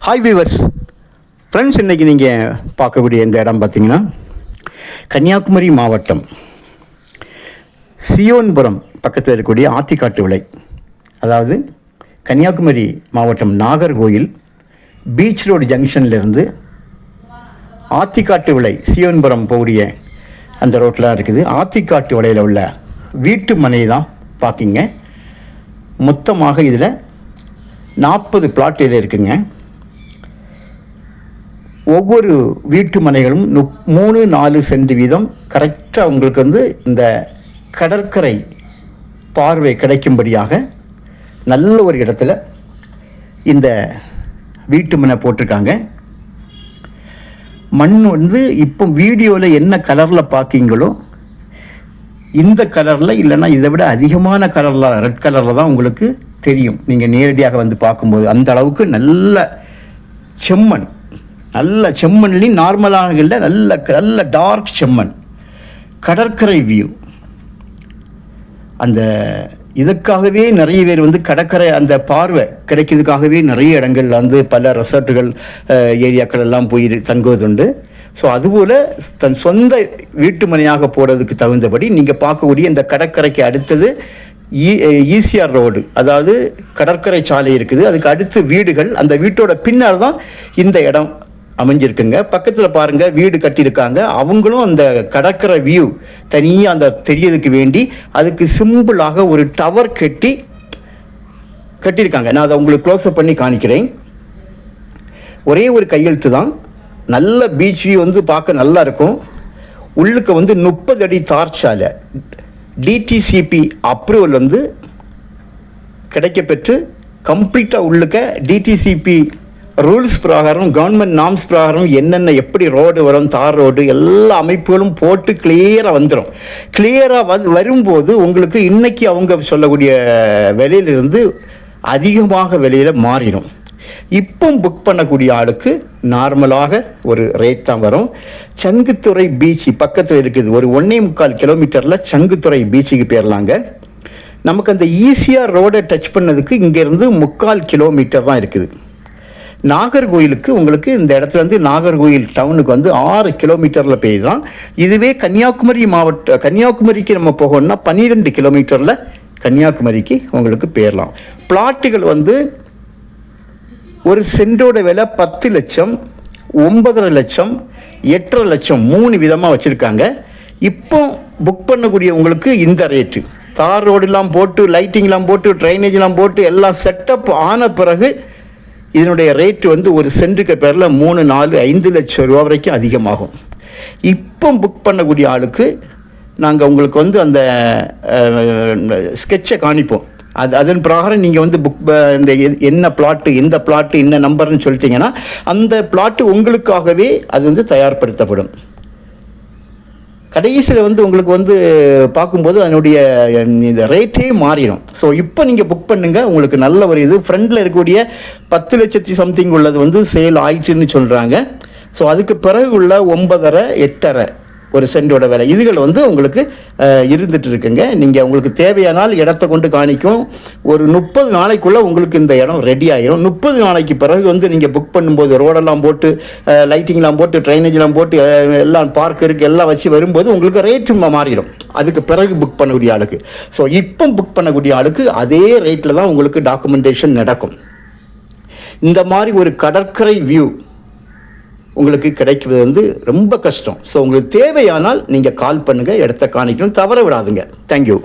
Hi viewers friends, இன்றைக்கி நீங்கள் பார்க்கக்கூடிய இந்த இடம் பார்த்திங்கன்னா கன்னியாகுமரி மாவட்டம் சியோன்புரம் பக்கத்தில் இருக்கக்கூடிய ஆத்திக்காட்டு விளை, அதாவது கன்னியாகுமரி மாவட்டம் நாகர்கோயில் பீச் ரோடு ஜங்ஷன்லேருந்து ஆத்திக்காட்டு விளை சியோன்புரம் போகக்கூடிய அந்த ரோட்டில் இருக்குது. ஆத்திக்காட்டு விளையில் உள்ள வீட்டு மனை தான் பார்க்கிங்க. மொத்தமாக இதில் 40 பிளாட் இதில் இருக்குங்க. ஒவ்வொரு வீட்டு மனைகளும் 3-4 சென்ட் வீதம் கரெக்டாக உங்களுக்கு இந்த கடற்கரை பார்வை கிடைக்கும்படியாக நல்ல ஒரு இடத்துல இந்த வீட்டு மனை போட்டிருக்காங்க. மண் இப்போ வீடியோவில் என்ன கலரில் பார்க்கிங்களோ இந்த கலரில், இல்லைன்னா இதை விட அதிகமான கலரில், ரெட் கலரில் தான் உங்களுக்கு தெரியும். நீங்கள் நேரடியாக வந்து பார்க்கும்போது அந்த அளவுக்கு நல்ல செம்மண், நல்ல செம்மண்லேயும் நார்மலாக இல்லை, நல்ல நல்ல டார்க் செம்மண், கடற்கரை வியூ. அந்த இதுக்காகவே நிறைய பேர் கடற்கரை அந்த பார்வை கிடைக்கிறதுக்காகவே நிறைய இடங்கள் பல ரெசார்ட்டுகள் ஏரியாக்கள் எல்லாம் போய் தங்குவதுண்டு. ஸோ அதுபோல் தன் சொந்த வீட்டு மனையாக போகிறதுக்கு தகுந்தபடி நீங்கள் பார்க்கக்கூடிய இந்த கடற்கரைக்கு அடுத்தது ஈசிஆர் ரோடு, அதாவது கடற்கரை சாலை இருக்குது. அதுக்கு அடுத்து வீடுகள், அந்த வீட்டோட பின்னால் தான் இந்த இடம் அமைஞ்சிருக்குங்க. பக்கத்தில் பாருங்கள் வீடு கட்டியிருக்காங்க. அவங்களும் அந்த கடற்கரை வியூ தனியாக அந்த தெரியறதுக்கு வேண்டி அதுக்கு சிம்பிளாக ஒரு டவர் கட்டியிருக்காங்க. நான் அதை உங்களுக்கு க்ளோஸ்அப் பண்ணி காணிக்கிறேன். ஒரே ஒரு கையெழுத்து தான். நல்ல பீச் வியூ பார்க்க நல்லா இருக்கும். உள்ளுக்கு 30 அடி தார் சாலை டிடிசிபி அப்ரூவல் கிடைக்கப்பெற்று கம்ப்ளீட்டாக உள்ளுக்க டிடிசிபி ரூல்ஸ் பிரகாரம், கவர்மெண்ட் நார்ம்ஸ் பிரகாரம் என்னென்ன எப்படி ரோடு வரும், தார் ரோடு எல்லா அமைப்புகளும் போட்டு கிளியராக வந்துடும். கிளியராக வரும்போது உங்களுக்கு இன்றைக்கி அவங்க சொல்லக்கூடிய விலையிலிருந்து அதிகமாக விலையில் மாறிடும். இப்போ புக் பண்ணக்கூடிய ஆளுக்கு நார்மலாக ஒரு ரேட் தான் வரும். சங்குத்துறை பீச் பக்கத்தில் இருக்குது. ஒரு 1.25 கிலோமீட்டரில் சங்குத்துறை பீச்சுக்கு போயிடலாங்க. நமக்கு அந்த ஈசிஆர் ரோடை டச் பண்ணதுக்கு இங்கேருந்து 3/4 கிலோமீட்டர் தான் இருக்குது. நாகர்கோயிலுக்கு உங்களுக்கு இந்த இடத்துல நாகர்கோயில் டவுனுக்கு 6 கிலோமீட்டரில் போயிடலாம். இதுவே கன்னியாகுமரிக்கு நம்ம போகணும்னா 12 கிலோமீட்டரில் கன்னியாகுமரிக்கு உங்களுக்கு போயிடலாம். பிளாட்டுகள் ஒரு சென்டோட விலை 10 லட்சம், 9.5 லட்சம், 8.5 லட்சம் 3 விதமாக வச்சுருக்காங்க. இப்போ புக் பண்ணக்கூடிய உங்களுக்கு இந்த ரேட்டு, தார் ரோடெலாம் போட்டு, லைட்டிங்லாம் போட்டு, ட்ரைனேஜ்லாம் போட்டு எல்லாம் செட்டப் ஆன பிறகு இதனுடைய ரேட்டு ஒரு சென்ட்டுக்கு பேரில் 3, 4, 5 லட்சம் ரூபா வரைக்கும் அதிகமாகும். இப்போ புக் பண்ணக்கூடிய ஆளுக்கு நாங்கள் உங்களுக்கு அந்த ஸ்கெட்சை காணிப்போம். அதன் பிரகாரம் நீங்கள் புக் இந்த என்ன பிளாட்டு, எந்த பிளாட்டு, என்ன நம்பர்னு சொல்லிட்டீங்கன்னா அந்த பிளாட்டு உங்களுக்காகவே அது தயார்படுத்தப்படும். கடைசியில் உங்களுக்கு பார்க்கும்போது அதனுடைய இந்த ரேட்டே மாறிடும். ஸோ இப்போ நீங்கள் புக் பண்ணுங்கள். உங்களுக்கு நல்ல ஒரு இது ஃப்ரெண்டில் இருக்கக்கூடிய 10 லட்சத்தி சம்திங் உள்ளது சேல் ஆயிடுச்சுன்னு சொல்கிறாங்க. ஸோ அதுக்கு பிறகு உள்ள 9.5, 8.5 ஒரு சென்டோட விலை இதுகள் உங்களுக்கு இருந்துட்டு இருக்குங்க. நீங்கள் உங்களுக்கு தேவையானால் இடத்த கொண்டு காணிக்கும். ஒரு 30 நாளைக்குள்ளே உங்களுக்கு இந்த இடம் ரெடி ஆகிடும். 30 நாளைக்கு பிறகு நீங்கள் புக் பண்ணும்போது ரோடெல்லாம் போட்டு, லைட்டிங்லாம் போட்டு, ட்ரைனேஜ்லாம் போட்டு, எல்லாம் பார்க் இருக்குது, எல்லாம் வச்சு வரும்போது உங்களுக்கு ரேட்டு மாறிடும். அதுக்கு பிறகு புக் பண்ணக்கூடிய ஆளுக்கு. ஸோ இப்போ புக் பண்ணக்கூடிய ஆளுக்கு அதே ரேட்டில் தான் உங்களுக்கு டாக்குமெண்டேஷன் நடக்கும். இந்த மாதிரி ஒரு கடற்கரை வியூ உங்களுக்கு கிடைக்கிறது ரொம்ப கஷ்டம். ஸோ உங்களுக்கு தேவையானால் நீங்கள் கால் பண்ணுங்கள், இடத்த காணிக்கணும், தவற விடாதுங்க. தேங்க்யூ.